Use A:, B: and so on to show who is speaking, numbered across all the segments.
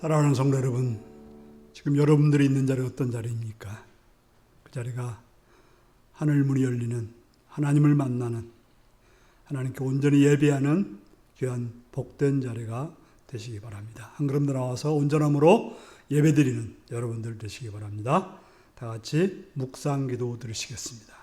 A: 사랑하는 성도 여러분, 지금 여러분들이 있는 자리 어떤 자리입니까? 그 자리가 하늘 문이 열리는, 하나님을 만나는, 하나님께 온전히 예배하는 귀한 복된 자리가 되시기 바랍니다. 한 걸음 더 나와서 온전함으로 예배드리는 여러분들 되시기 바랍니다. 다 같이 묵상 기도 드리시겠습니다.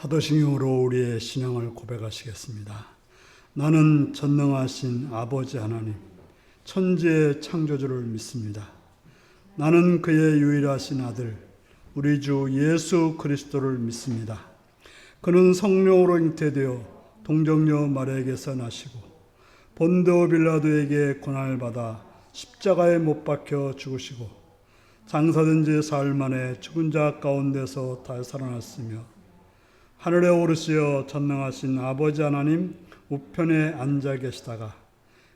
A: 사도신경으로 우리의 신앙을 고백하시겠습니다. 나는 전능하신 아버지 하나님, 천지의 창조주를 믿습니다. 나는 그의 유일하신 아들, 우리 주 예수 그리스도를 믿습니다. 그는 성령으로 잉태되어 동정녀 마리아에게서 나시고 본디오 빌라도에게 고난을 받아 십자가에 못 박혀 죽으시고 장사된 지 사흘 만에 죽은 자 가운데서 다시 살아났으며 하늘에 오르시어 전능하신 아버지 하나님 우편에 앉아 계시다가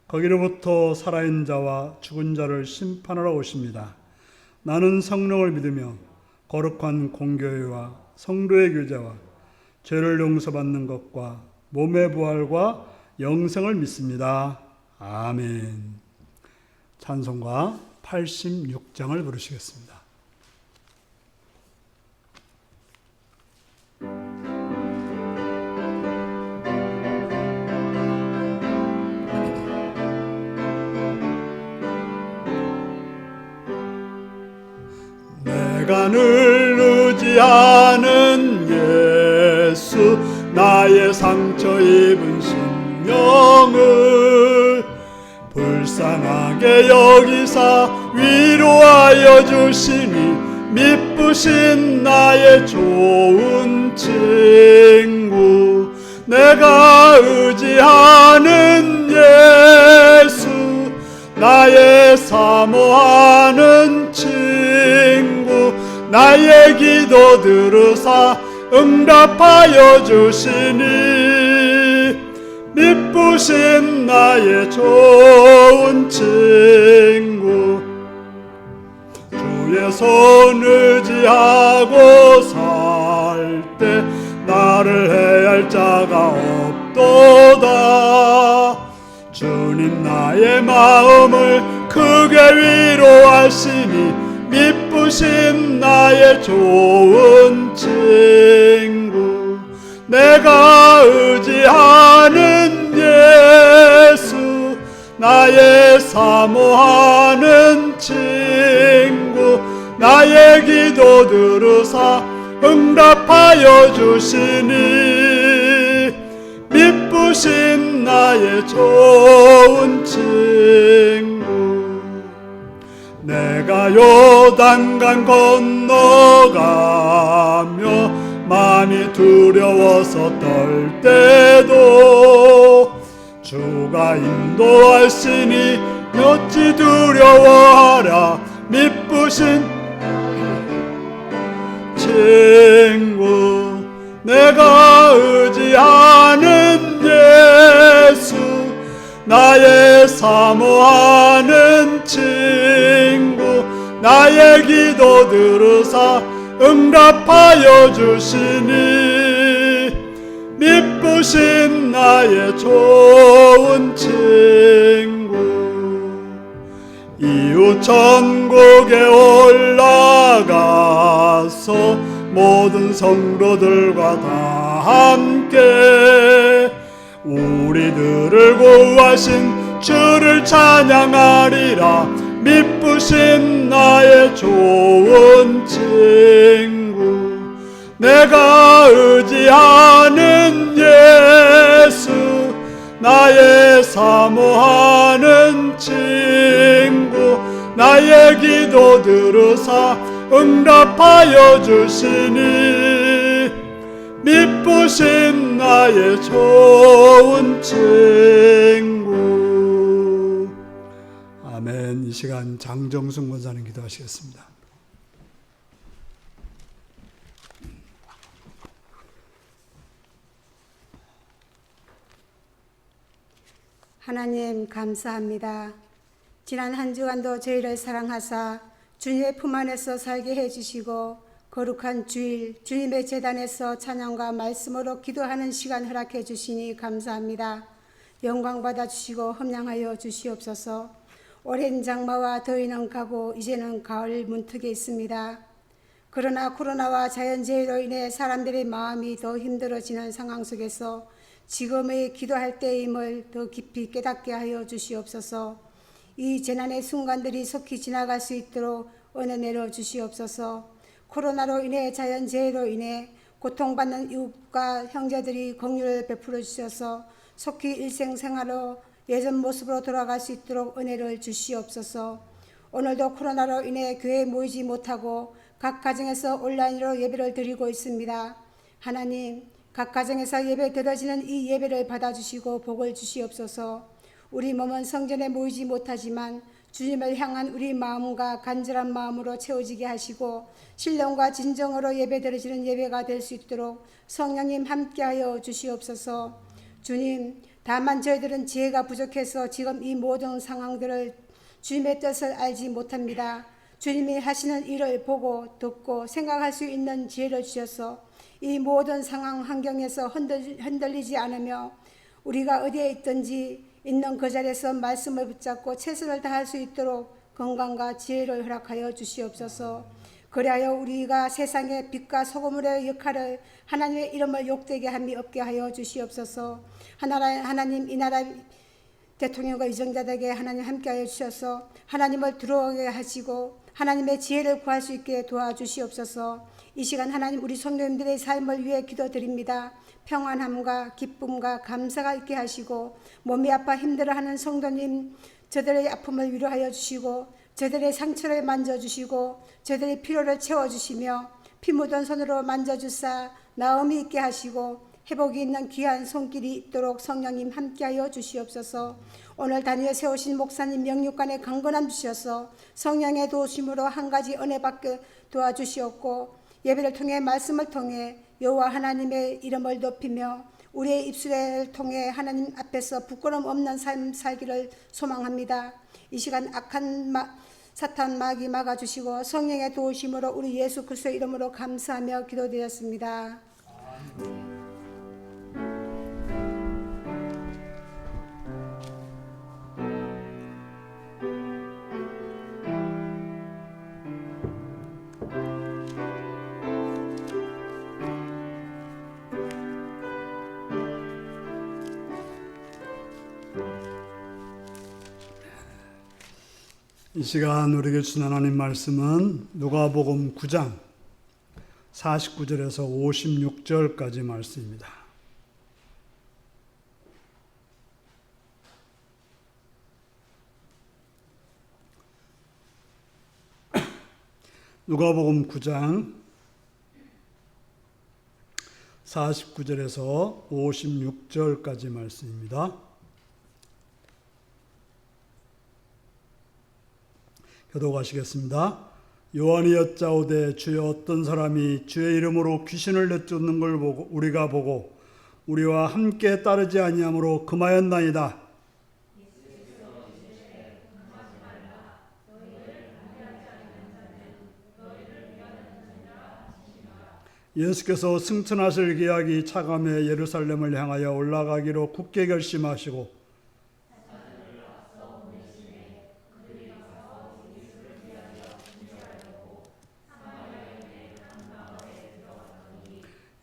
A: 거기로부터 살아있는 자와 죽은 자를 심판하러 오십니다. 나는 성령을 믿으며 거룩한 공교회와 성도의 교제와 죄를 용서받는 것과 몸의 부활과 영생을 믿습니다. 아멘. 찬송가 86장을 부르시겠습니다. 내가 늘 의지하는 예수, 나의 상처 입은 심령을 불쌍하게 여기사 위로하여 주시니 미쁘신 나의 좋은 친구. 내가 의지하는 예수, 나의 사모하는 친구. 나의 기도 들으사 응답하여 주시니 미쁘신 나의 좋은 친구. 주의 손 의지하고 살 때 나를 해할 자가 없도다. 주님 나의 마음을 크게 위로하시니 미쁘신 나의 좋은 친구. 내가 의지하는 예수, 나의 사모하는 친구. 나의 기도 들으사 응답하여 주시니 미쁘신 나의 좋은 친구. 내가 요단강 건너가며 많이 두려워서 떨 때도 주가 인도하시니 어찌 두려워하랴. 미쁘신 친구. 내가 의지하는 예수, 나의 사모하는 친구. 나의 기도 들으사 응답하여 주시니 미쁘신 나의 좋은 친구. 이웃 천국에 올라가서 모든 성도들과 다 함께 우리들을 구하신 주를 찬양하리라. 미쁘신 나의 좋은 친구. 내가 의지하는 사모하는 친구 나의 기도 들으사 응답하여 주시니 미쁘신 나의 좋은 친구. 아멘. 이 시간 장정숙 권사님 기도하시겠습니다.
B: 하나님 감사합니다. 지난 한 주간도 저희를 사랑하사 주님의 품 안에서 살게 해주시고 거룩한 주일 주님의 제단에서 찬양과 말씀으로 기도하는 시간 허락해 주시니 감사합니다. 영광 받아주시고 험량하여 주시옵소서. 오랜 장마와 더위는 가고 이제는 가을 문턱에 있습니다. 그러나 코로나와 자연재해로 인해 사람들의 마음이 더 힘들어지는 상황 속에서 지금의 기도할 때임을 더 깊이 깨닫게 하여 주시옵소서. 이 재난의 순간들이 속히 지나갈 수 있도록 은혜 내려 주시옵소서. 코로나로 인해 자연재해로 인해 고통받는 이웃과 형제들이 긍휼을 베풀어 주셔서 속히 일생생활로 예전 모습으로 돌아갈 수 있도록 은혜를 주시옵소서. 오늘도 코로나로 인해 교회에 모이지 못하고 각 가정에서 온라인으로 예배를 드리고 있습니다. 하나님, 각 가정에서 예배 드려지는 이 예배를 받아주시고 복을 주시옵소서. 우리 몸은 성전에 모이지 못하지만 주님을 향한 우리 마음과 간절한 마음으로 채워지게 하시고 신령과 진정으로 예배 드려지는 예배가 될 수 있도록 성령님 함께하여 주시옵소서. 주님, 다만 저희들은 지혜가 부족해서 지금 이 모든 상황들을 주님의 뜻을 알지 못합니다. 주님이 하시는 일을 보고 듣고 생각할 수 있는 지혜를 주셔서 이 모든 상황 환경에서 흔들리지 않으며 우리가 어디에 있든지 있는 그 자리에서 말씀을 붙잡고 최선을 다할 수 있도록 건강과 지혜를 허락하여 주시옵소서. 그리하여 우리가 세상의 빛과 소금의 역할을 하나님의 이름을 욕되게 함이 없게 하여 주시옵소서. 하나님, 이 나라 대통령과 유정자들에게 하나님 함께하여 주셔서 하나님을 들어오게 하시고 하나님의 지혜를 구할 수 있게 도와주시옵소서. 이 시간 하나님 우리 성도님들의 삶을 위해 기도드립니다. 평안함과 기쁨과 감사가 있게 하시고 몸이 아파 힘들어하는 성도님 저들의 아픔을 위로하여 주시고 저들의 상처를 만져주시고 저들의 피로를 채워주시며 피 묻은 손으로 만져주사 나음이 있게 하시고 회복이 있는 귀한 손길이 있도록 성령님 함께하여 주시옵소서. 오늘 단위에 세우신 목사님 영육간에 강건함 주셔서 성령의 도우심으로 한 가지 은혜 받게 도와주시옵고 예배를 통해 말씀을 통해 여호와 하나님의 이름을 높이며 우리의 입술을 통해 하나님 앞에서 부끄러움 없는 삶 살기를 소망합니다. 이 시간 악한 사탄 마귀 막아주시고 성령의 도우심으로 우리 예수 그리스도의 이름으로 감사하며 기도드렸습니다.
A: 이 시간 우리에게 주신 하나님 말씀은 누가복음 9장 49절에서 56절까지 말씀입니다. 누가복음 9장 49절에서 56절까지 말씀입니다. 교독하시겠습니다. 요한이 여짜오되 주여 어떤 사람이 주의 이름으로 귀신을 내쫓는 걸 보고 우리가 보고 우리와 함께 따르지 아니하므로 금하였나이다. 예수께서 승천하실 기약이 차감해 예루살렘을 향하여 올라가기로 굳게 결심하시고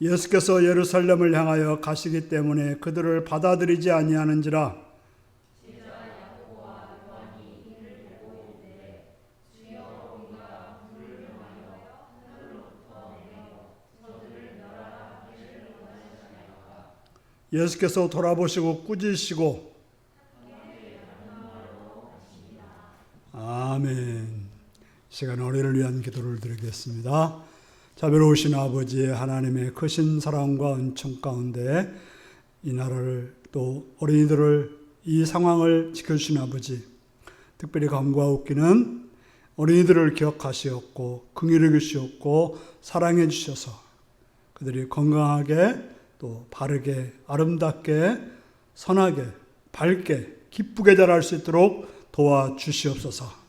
A: 예수께서 예루살렘을 향하여 가시기 때문에 그들을 받아들이지 아니하는지라. 예수께서 돌아보시고 꾸짖으시고 시간 어린이를 위한 기도를 드리겠습니다. 자비로우신 아버지 하나님의 크신 사랑과 은총 가운데 이 나라를 또 어린이들을 이 상황을 지켜주신 아버지, 특별히 간과웃기는 어린이들을 기억하시었고 긍휼히 여기시었고 사랑해 주셔서 그들이 건강하게 또 바르게 아름답게 선하게 밝게 기쁘게 자랄 수 있도록 도와주시옵소서.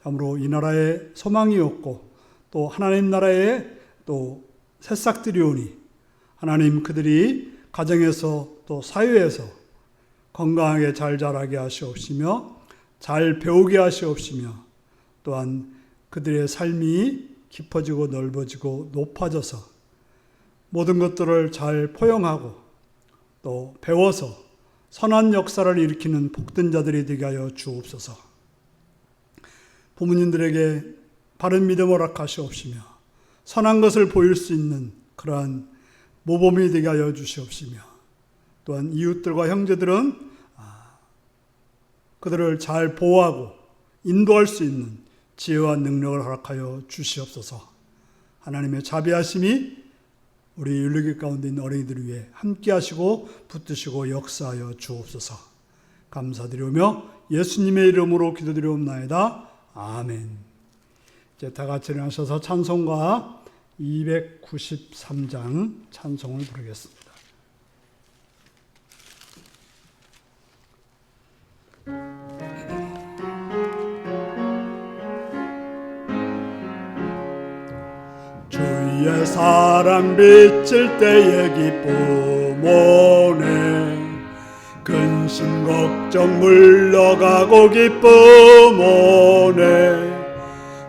A: 참으로 이 나라의 소망이었고 또 하나님 나라의 또 새싹들이 오니 하나님 그들이 가정에서 또 사회에서 건강하게 잘 자라게 하시옵시며 잘 배우게 하시옵시며 또한 그들의 삶이 깊어지고 넓어지고 높아져서 모든 것들을 잘 포용하고 또 배워서 선한 역사를 일으키는 복된 자들이 되게 하여 주옵소서. 부모님들에게 바른 믿음 허락하시옵시며 선한 것을 보일 수 있는 그러한 모범이 되게 하여 주시옵시며 또한 이웃들과 형제들은 그들을 잘 보호하고 인도할 수 있는 지혜와 능력을 허락하여 주시옵소서. 하나님의 자비하심이 우리 윤리교 가운데 있는 어린이들을 위해 함께 하시고 붙드시고 역사하여 주옵소서. 감사드리오며 예수님의 이름으로 기도드리옵나이다. 아멘. 이제 다 같이 일어나셔서 찬송가 293장 찬송을 부르겠습니다. 주의 사랑 비칠 때의 기쁨 오네 근심 걱정 물러가고 기쁨 오네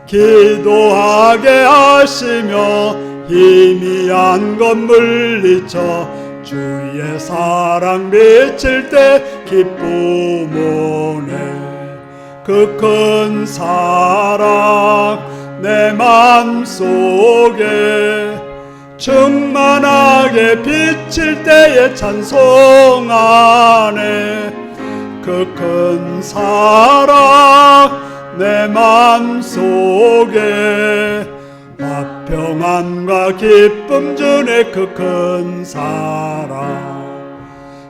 A: 기도하게 하시며 희미한 것 물리쳐 주의 사랑 비칠 때 기쁨 오네 그 큰 사랑 내 맘속에 충만하게 비칠 때에 찬송하네 그 큰 사랑 내 맘속에 화평함과 기쁨 주네 그 큰 사랑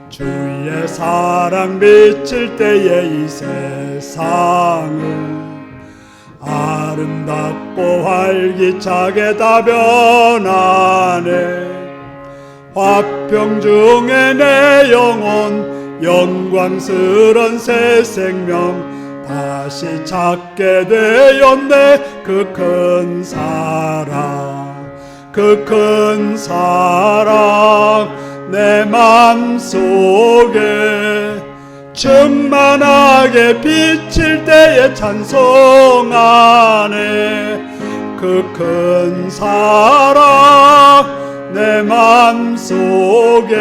A: 주의 사랑 비칠 때에 이 세상을 아름답고 활기차게 다 변하네 화평 중에 내 영혼 영광스런 새 생명 다시 찾게 되었네 그 큰 사랑 그 큰 사랑 내 맘속에 충만하게 비칠 때에 찬송하네 그 큰 사랑 내 맘속에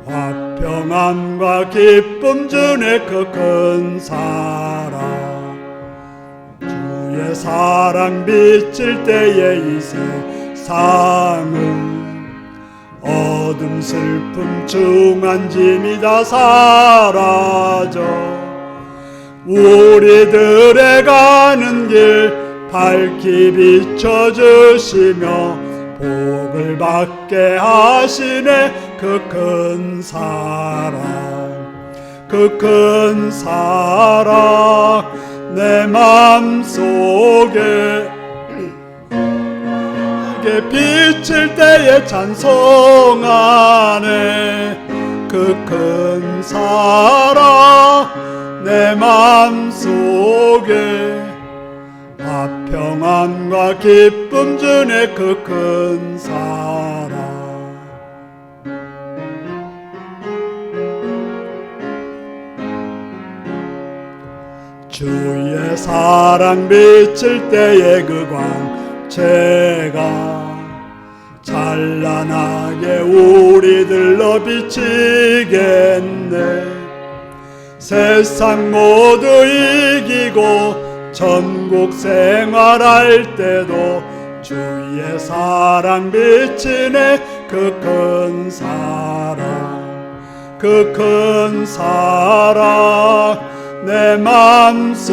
A: 화평함과 기쁨 주네 그 큰 사랑 주의 사랑 비칠 때에 이 세상을 어둠 슬픔 중한 짐이 다 사라져 우리들의 가는 길 밝히 비춰주시며 복을 받게 하시네 그 큰 사랑 그 큰 사랑 내 맘속에 비칠 때에 찬송하네 그 큰 사랑 내 맘속에 화평함과 기쁨 주네 그 큰 사랑 주의 사랑 비칠 때에 그 광채가 찬란하게 우리들로 비치겠네 세상 모두 이기고 천국 생활할 때도 주의 사랑 비치네 그 큰 사랑 그 큰 사랑 내 맘속에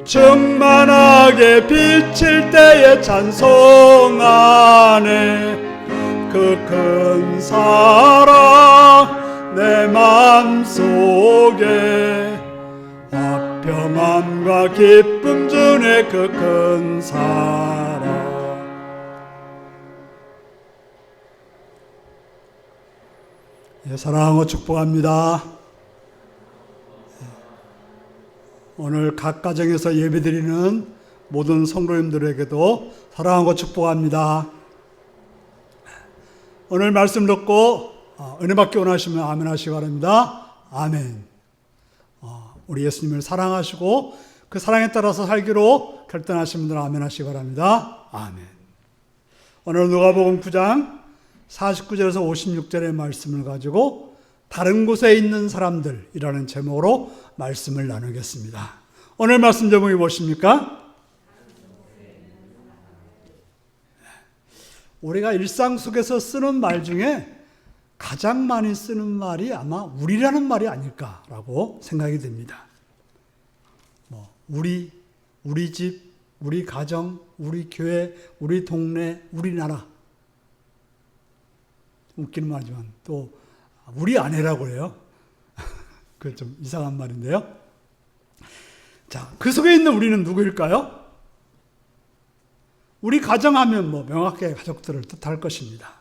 A: 충만하게 비칠 때에 찬송하네. 그 큰 사랑 내 맘속에 화평함과 기쁨 주네. 그 큰 사랑. 예, 사랑하고 축복합니다. 오늘 각 가정에서 예배드리는 모든 성도님들에게도 사랑하고 축복합니다. 오늘 말씀 듣고 은혜 받기 원하시면 아멘 하시기 바랍니다. 아멘. 우리 예수님을 사랑하시고 그 사랑에 따라서 살기로 결단하신 분들 아멘 하시기 바랍니다. 아멘. 오늘 누가복음 9장 49절에서 56절의 말씀을 가지고 다른 곳에 있는 사람들이라는 제목으로 말씀을 나누겠습니다. 오늘 말씀 제목이 무엇입니까? 우리가 일상 속에서 쓰는 말 중에 가장 많이 쓰는 말이 아마 우리라는 말이 아닐까라고 생각이 됩니다. 우리 집, 우리 가정, 우리 교회, 우리 동네, 우리나라. 웃기는 말이지만 또 우리 아내라고 해요. 그게 좀 이상한 말인데요. 자, 그 속에 있는 우리는 누구일까요? 우리 가정하면 명확하게 가족들을 뜻할 것입니다.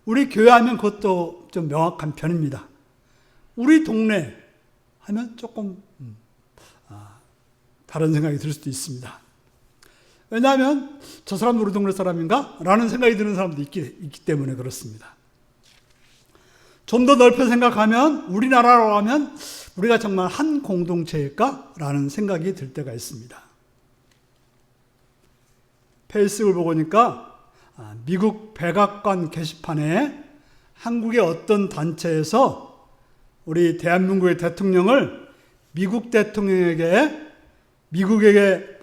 A: 우리 교회하면 그것도 좀 명확한 편입니다. 우리 동네 하면 조금 다른 생각이 들 수도 있습니다. 왜냐하면 저 사람 우리 동네 사람인가? 라는 생각이 드는 사람도 있기 때문에 그렇습니다. 좀 더 넓혀 생각하면 우리나라로 하면 우리가 정말 한 공동체일까? 라는 생각이 들 때가 있습니다. 페이스북을 보고 보니까 미국 백악관 게시판에 한국의 어떤 단체에서 우리 대한민국의 대통령을 미국에게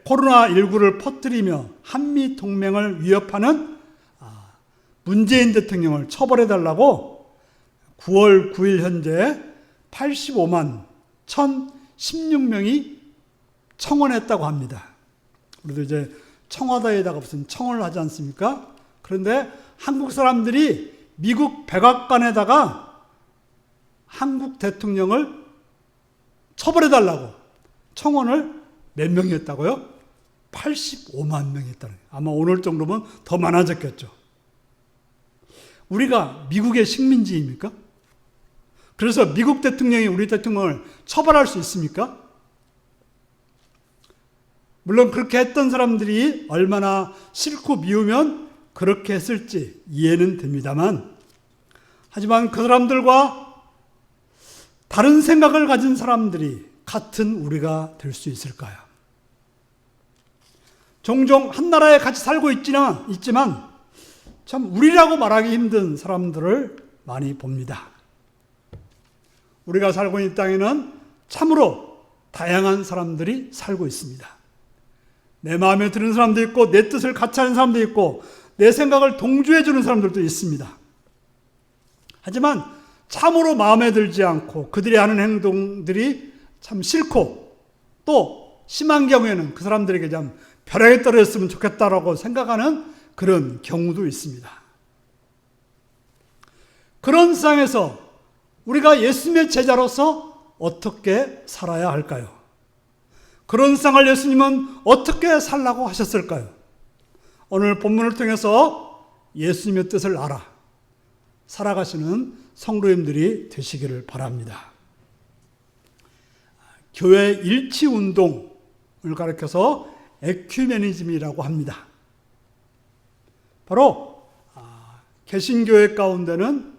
A: 코로나19를 퍼뜨리며 한미 동맹을 위협하는 문재인 대통령을 처벌해달라고 9월 9일 현재 85만 1,016명이 청원했다고 합니다. 우리도 이제 청와대에다가 무슨 청원을 하지 않습니까? 그런데 한국 사람들이 미국 백악관에다가 한국 대통령을 처벌해달라고 청원을 몇 명이 했다고요? 85만 명이 했다는 거예요. 아마 오늘 정도면 더 많아졌겠죠. 우리가 미국의 식민지입니까? 그래서 미국 대통령이 우리 대통령을 처벌할 수 있습니까? 물론 그렇게 했던 사람들이 얼마나 싫고 미우면 그렇게 했을지 이해는 됩니다만, 하지만 그 사람들과 다른 생각을 가진 사람들이 같은 우리가 될 수 있을까요? 종종 한 나라에 같이 살고 있지만 참 우리라고 말하기 힘든 사람들을 많이 봅니다. 우리가 살고 있는 땅에는 참으로 다양한 사람들이 살고 있습니다. 내 마음에 드는 사람도 있고, 내 뜻을 같이 하는 사람도 있고, 내 생각을 동조해 주는 사람들도 있습니다. 하지만 참으로 마음에 들지 않고 그들이 하는 행동들이 참 싫고, 또 심한 경우에는 그 사람들에게 좀 벼락이 떨어졌으면 좋겠다라고 생각하는 그런 경우도 있습니다. 그런 세상에서 우리가 예수님의 제자로서 어떻게 살아야 할까요? 그런 세상을 예수님은 어떻게 살라고 하셨을까요? 오늘 본문을 통해서 예수님의 뜻을 알아 살아가시는 성도님들이 되시기를 바랍니다. 교회 일치운동을 가리켜서 에큐메니즘이라고 합니다. 바로 개신교회 가운데는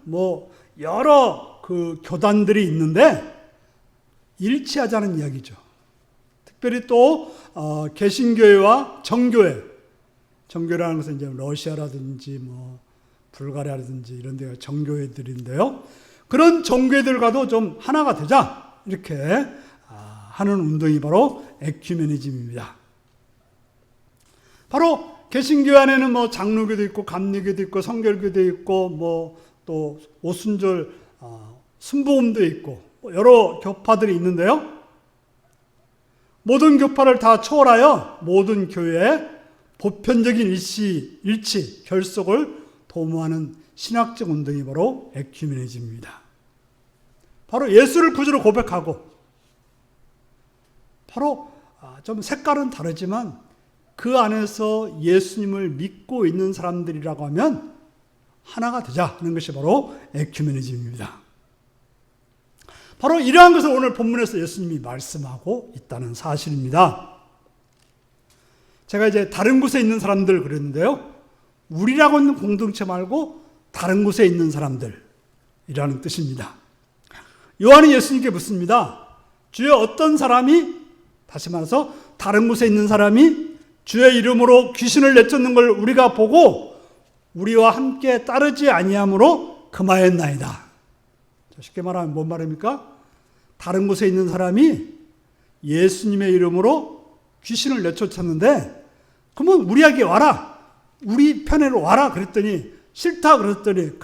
A: 여러 그 교단들이 있는데 일치하자는 이야기죠. 특별히 또 개신교회와 정교회라는 것은 이제 러시아라든지 불가리아라든지 이런 데가 정교회들인데요. 그런 정교회들과도 좀 하나가 되자 이렇게 하는 운동이 바로 에큐메니즘입니다. 바로 개신교회 안에는 장로교도 있고 감리교도 있고 성결교도 있고 또 오순절 순복음도 있고 여러 교파들이 있는데요. 모든 교파를 다 초월하여 모든 교회의 보편적인 일치, 결속을 도모하는 신학적 운동이 바로 에큐메니즘입니다. 바로 예수를 구주로 고백하고, 바로 좀 색깔은 다르지만 그 안에서 예수님을 믿고 있는 사람들이라고 하면 하나가 되자 하는 것이 바로 에큐메니즘입니다. 바로 이러한 것을 오늘 본문에서 예수님이 말씀하고 있다는 사실입니다. 제가 이제 다른 곳에 있는 사람들 그랬는데요. 우리라고 있는 공동체 말고 다른 곳에 있는 사람들이라는 뜻입니다. 요한이 예수님께 묻습니다. 주여, 어떤 사람이, 다시 말해서 다른 곳에 있는 사람이 주의 이름으로 귀신을 내쫓는 걸 우리가 보고 우리와 함께 따르지 아니함으로 금하였나이다. 쉽게 말하면 뭔 말입니까? 다른 곳에 있는 사람이 예수님의 이름으로 귀신을 내쫓았는데, 그러면 우리에게 와라, 우리 편에로 와라 그랬더니 싫다 그랬더니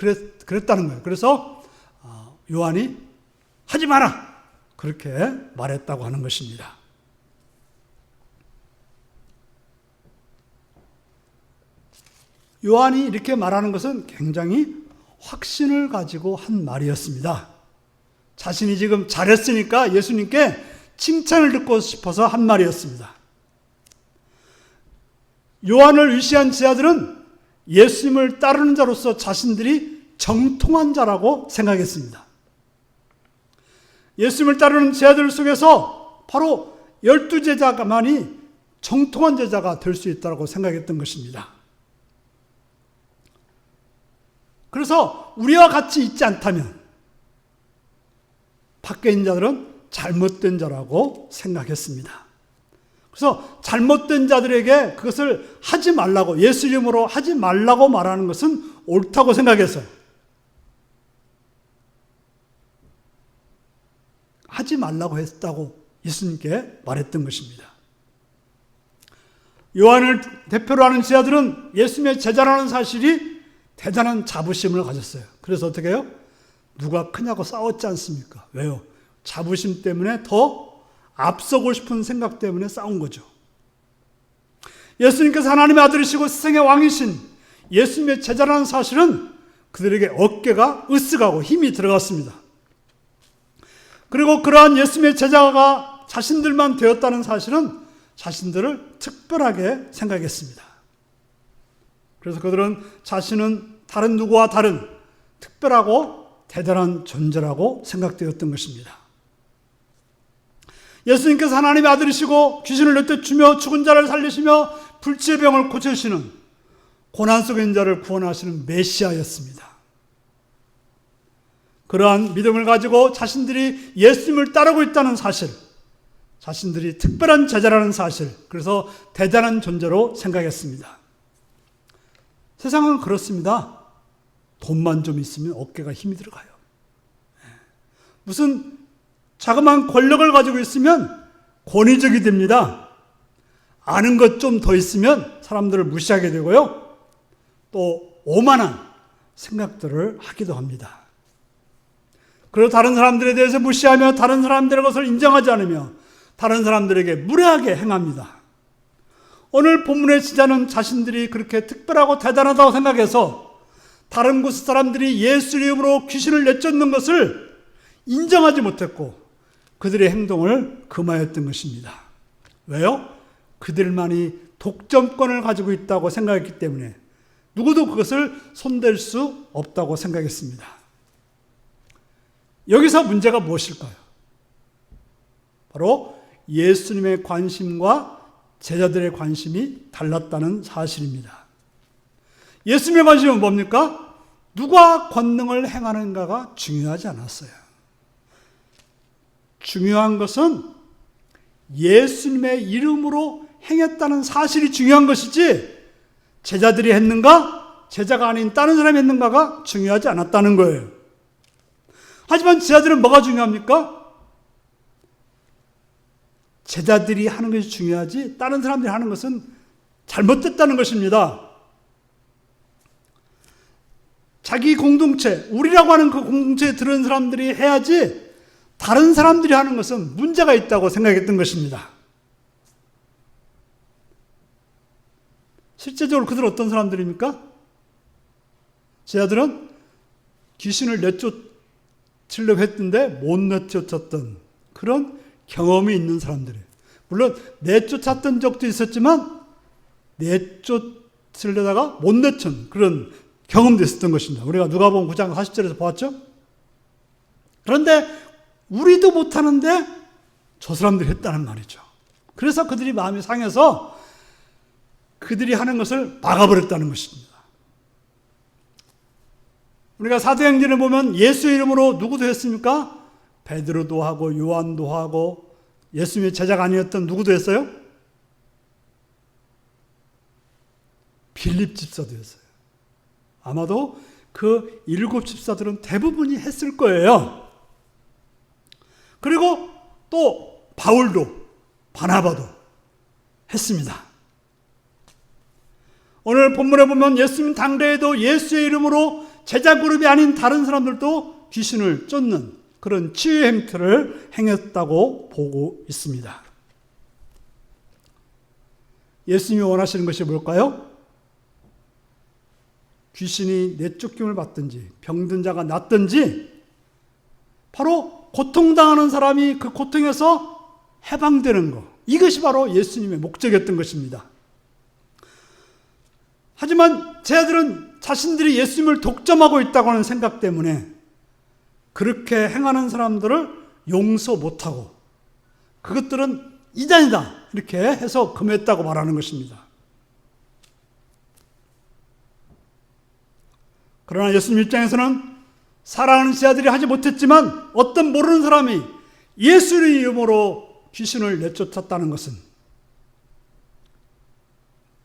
A: 그랬다는 거예요. 그래서 요한이 하지 마라 그렇게 말했다고 하는 것입니다. 요한이 이렇게 말하는 것은 굉장히 확신을 가지고 한 말이었습니다. 자신이 지금 잘했으니까 예수님께 칭찬을 듣고 싶어서 한 말이었습니다. 요한을 의시한 제자들은 예수님을 따르는 자로서 자신들이 정통한 자라고 생각했습니다. 예수님을 따르는 제자들 속에서 바로 12제자만이 정통한 제자가 될 수 있다고 생각했던 것입니다. 그래서 우리와 같이 있지 않다면 밖에 있는 자들은 잘못된 자라고 생각했습니다. 그래서 잘못된 자들에게 그것을 하지 말라고, 예수 이름으로 하지 말라고 말하는 것은 옳다고 생각해서 하지 말라고 했다고 예수님께 말했던 것입니다. 요한을 대표로 하는 제자들은 예수님의 제자라는 사실이 대단한 자부심을 가졌어요. 그래서 어떻게 해요? 누가 크냐고 싸웠지 않습니까? 왜요? 자부심 때문에 더 앞서고 싶은 생각 때문에 싸운 거죠. 예수님께서 하나님의 아들이시고 세상의 왕이신 예수님의 제자라는 사실은 그들에게 어깨가 으쓱하고 힘이 들어갔습니다. 그리고 그러한 예수님의 제자가 자신들만 되었다는 사실은 자신들을 특별하게 생각했습니다. 그래서 그들은 자신은 다른 누구와 다른 특별하고 대단한 존재라고 생각되었던 것입니다. 예수님께서 하나님의 아들이시고 귀신을 내쫓으며 죽은 자를 살리시며 불치의 병을 고치시는 고난 속에 있는 자를 구원하시는 메시아였습니다. 그러한 믿음을 가지고 자신들이 예수님을 따르고 있다는 사실, 자신들이 특별한 제자라는 사실, 그래서 대단한 존재로 생각했습니다. 세상은 그렇습니다. 돈만 좀 있으면 어깨가 힘이 들어가요. 무슨 자그마한 권력을 가지고 있으면 권위적이 됩니다. 아는 것 좀 더 있으면 사람들을 무시하게 되고요. 또 오만한 생각들을 하기도 합니다. 그리고 다른 사람들에 대해서 무시하며 다른 사람들의 것을 인정하지 않으며 다른 사람들에게 무례하게 행합니다. 오늘 본문의 지자는 자신들이 그렇게 특별하고 대단하다고 생각해서 다른 곳 사람들이 예수 이름으로 귀신을 내쫓는 것을 인정하지 못했고 그들의 행동을 금하였던 것입니다. 왜요? 그들만이 독점권을 가지고 있다고 생각했기 때문에 누구도 그것을 손댈 수 없다고 생각했습니다. 여기서 문제가 무엇일까요? 바로 예수님의 관심과 제자들의 관심이 달랐다는 사실입니다. 예수님의 관심은 뭡니까? 누가 권능을 행하는가가 중요하지 않았어요. 중요한 것은 예수님의 이름으로 행했다는 사실이 중요한 것이지 제자들이 했는가, 제자가 아닌 다른 사람이 했는가가 중요하지 않았다는 거예요. 하지만 제자들은 뭐가 중요합니까? 제자들이 하는 것이 중요하지 다른 사람들이 하는 것은 잘못됐다는 것입니다. 자기 공동체, 우리라고 하는 그 공동체에 들은 사람들이 해야지 다른 사람들이 하는 것은 문제가 있다고 생각했던 것입니다. 실제적으로 그들은 어떤 사람들입니까? 제자들은 귀신을 내쫓으려고 했는데 못 내쫓았던 그런 경험이 있는 사람들이에요. 물론 내쫓았던 적도 있었지만 내쫓으려다가 못 내쫓은 그런 경험도 있었던 것입니다. 우리가 누가복음 9장 40절에서 보았죠? 그런데 우리도 못하는데 저 사람들이 했다는 말이죠. 그래서 그들이 마음이 상해서 그들이 하는 것을 막아버렸다는 것입니다. 우리가 사도행전을 보면 예수 이름으로 누구도 했습니까? 베드로도 하고 요한도 하고 예수님의 제자가 아니었던 누구도 했어요? 빌립 집사도 했어요. 아마도 그 7 집사들은 대부분이 했을 거예요. 그리고 또 바울도 바나바도 했습니다. 오늘 본문에 보면 예수님 당대에도 예수의 이름으로 제자 그룹이 아닌 다른 사람들도 귀신을 쫓는 그런 치유 행태를 행했다고 보고 있습니다. 예수님이 원하시는 것이 뭘까요? 귀신이 내쫓김을 받든지 병든 자가 낫든지 바로 고통당하는 사람이 그 고통에서 해방되는 것, 이것이 바로 예수님의 목적이었던 것입니다. 하지만 제자들은 자신들이 예수님을 독점하고 있다고 하는 생각 때문에 그렇게 행하는 사람들을 용서 못하고 그것들은 이단이다 이렇게 해서 금했다고 말하는 것입니다. 그러나 예수님 입장에서는 사랑하는 제자들이 하지 못했지만 어떤 모르는 사람이 예수의 이름으로 귀신을 내쫓았다는 것은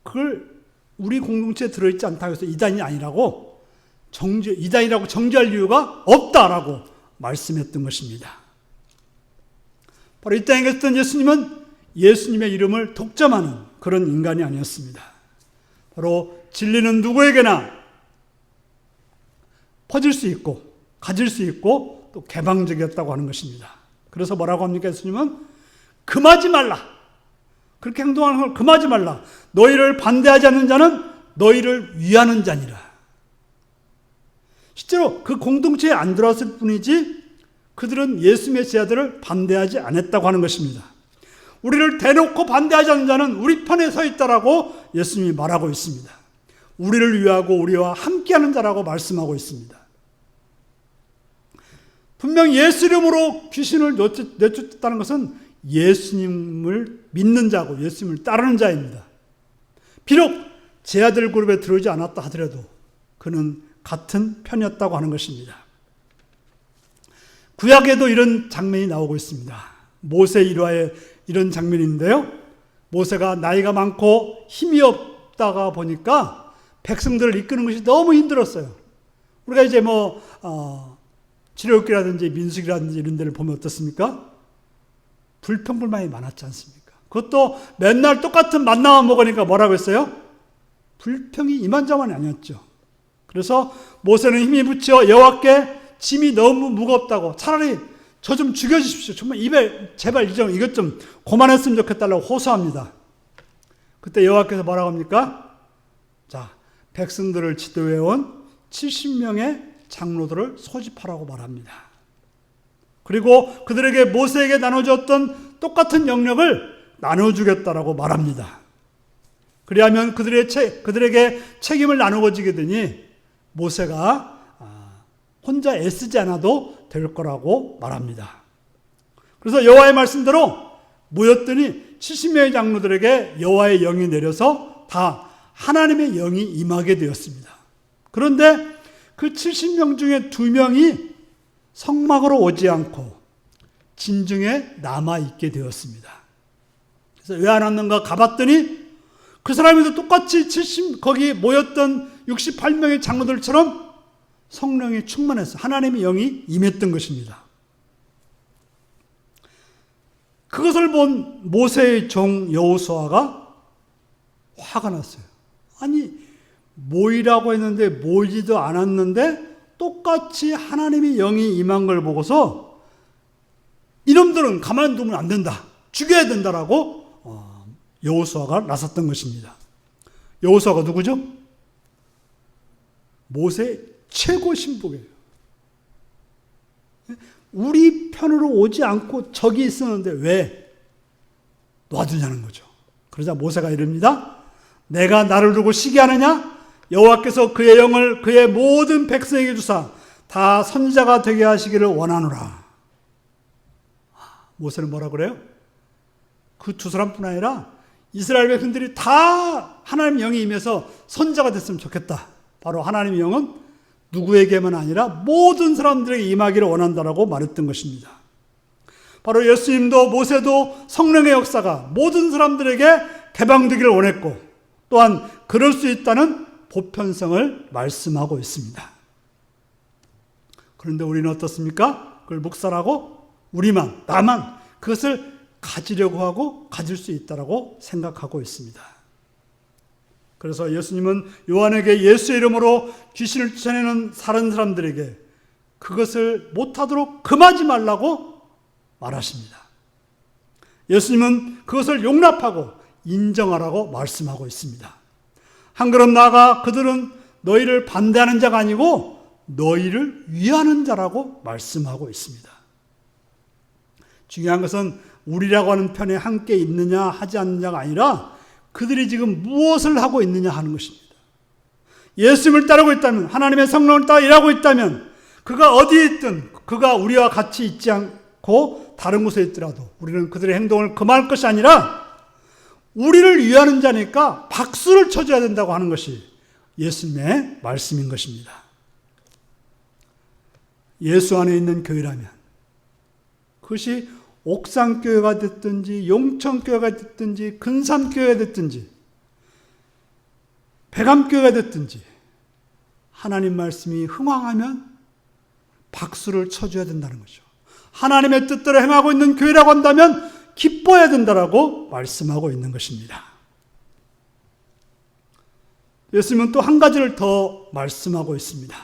A: 그걸 우리 공동체에 들어있지 않다고 해서 이단이 아니라고 이단이라고 정죄할 이유가 없다라고 말씀했던 것입니다. 바로 이 땅에 계셨던 예수님은 예수님의 이름을 독점하는 그런 인간이 아니었습니다. 바로 진리는 누구에게나 퍼질 수 있고 가질 수 있고 또 개방적이었다고 하는 것입니다. 그래서 뭐라고 합니까? 예수님은 금하지 말라. 그렇게 행동하는 걸 금하지 말라. 너희를 반대하지 않는 자는 너희를 위하는 자니라. 실제로 그 공동체에 안 들어왔을 뿐이지 그들은 예수님의 제자들을 반대하지 않았다고 하는 것입니다. 우리를 대놓고 반대하지 않는 자는 우리 편에 서 있다라고 예수님이 말하고 있습니다. 우리를 위하고 우리와 함께하는 자라고 말씀하고 있습니다. 분명 예수 이름으로 귀신을 내쫓았다는 것은 예수님을 믿는 자고 예수님을 따르는 자입니다. 비록 제자들 그룹에 들어오지 않았다 하더라도 그는 같은 편이었다고 하는 것입니다. 구약에도 이런 장면이 나오고 있습니다. 모세 일화에 이런 장면인데요. 모세가 나이가 많고 힘이 없다가 보니까 백성들을 이끄는 것이 너무 힘들었어요. 우리가 이제 출애굽기라든지 민수기라든지 이런 데를 보면 어떻습니까? 불평불만이 많았지 않습니까? 그것도 맨날 똑같은 만나만 먹으니까 뭐라고 했어요? 불평이 이만저만이 아니었죠. 그래서 모세는 힘이 붙여 여호와께 짐이 너무 무겁다고 차라리 저 좀 죽여주십시오. 정말 입에 제발 이것 좀 그만했으면 좋겠다고 호소합니다. 그때 여호와께서 뭐라고 합니까? 자, 백성들을 지도해온 70명의 장로들을 소집하라고 말합니다. 그리고 그들에게 모세에게 나눠주었던 똑같은 영역을 나눠주겠다라고 말합니다. 그리하면 그들에게 책임을 나누어지게 되니 모세가 혼자 애쓰지 않아도 될 거라고 말합니다. 그래서 여호와의 말씀대로 모였더니 70명의 장로들에게 여호와의 영이 내려서 다 하나님의 영이 임하게 되었습니다. 그런데 그 70명 중에 2명이 성막으로 오지 않고 진중에 남아있게 되었습니다. 그래서 왜 안 왔는가 가봤더니 그 사람들도 똑같이 거기 모였던 68명의 장로들처럼 성령이 충만해서 하나님의 영이 임했던 것입니다. 그것을 본 모세의 종 여호수아가 화가 났어요. 아니 모이라고 했는데 모이지도 않았는데 똑같이 하나님의 영이 임한 걸 보고서 이놈들은 가만두면 안 된다. 죽여야 된다라고 여호수아가 나섰던 것입니다. 여호수아가 누구죠? 모세의 최고 신복이에요. 우리 편으로 오지 않고 적이 있었는데 왜 놔두냐는 거죠. 그러자 모세가 이릅니다. 내가 나를 두고 시기하느냐? 여호와께서 그의 영을 그의 모든 백성에게 주사 다 선지자가 되게 하시기를 원하노라. 모세는 뭐라 그래요? 그 두 사람뿐 아니라 이스라엘 백성들이 다 하나님 영이 임해서 선지자가 됐으면 좋겠다. 바로 하나님의 영은 누구에게만 아니라 모든 사람들에게 임하기를 원한다라고 말했던 것입니다. 바로 예수님도 모세도 성령의 역사가 모든 사람들에게 개방되기를 원했고 또한 그럴 수 있다는 보편성을 말씀하고 있습니다. 그런데 우리는 어떻습니까? 그걸 묵살하고 나만 그것을 가지려고 하고 가질 수 있다라고 생각하고 있습니다. 그래서 예수님은 요한에게 예수의 이름으로 귀신을 쫓아내는 다른 사람들에게 그것을 못하도록 금하지 말라고 말하십니다. 예수님은 그것을 용납하고 인정하라고 말씀하고 있습니다. 한 걸음 나아가 그들은 너희를 반대하는 자가 아니고 너희를 위하는 자라고 말씀하고 있습니다. 중요한 것은 우리라고 하는 편에 함께 있느냐 하지 않느냐가 아니라 그들이 지금 무엇을 하고 있느냐 하는 것입니다. 예수님을 따르고 있다면, 하나님의 성령을 따라 일하고 있다면 그가 어디에 있든 그가 우리와 같이 있지 않고 다른 곳에 있더라도 우리는 그들의 행동을 금할 것이 아니라 우리를 위하는 자니까 박수를 쳐줘야 된다고 하는 것이 예수님의 말씀인 것입니다. 예수 안에 있는 교회라면 그것이 옥상교회가 됐든지 용천교회가 됐든지 근삼교회가 됐든지 백암교회가 됐든지 하나님 말씀이 흥황하면 박수를 쳐줘야 된다는 거죠. 하나님의 뜻대로 행하고 있는 교회라고 한다면 기뻐해야 된다라고 말씀하고 있는 것입니다. 예수님은 또 한 가지를 더 말씀하고 있습니다.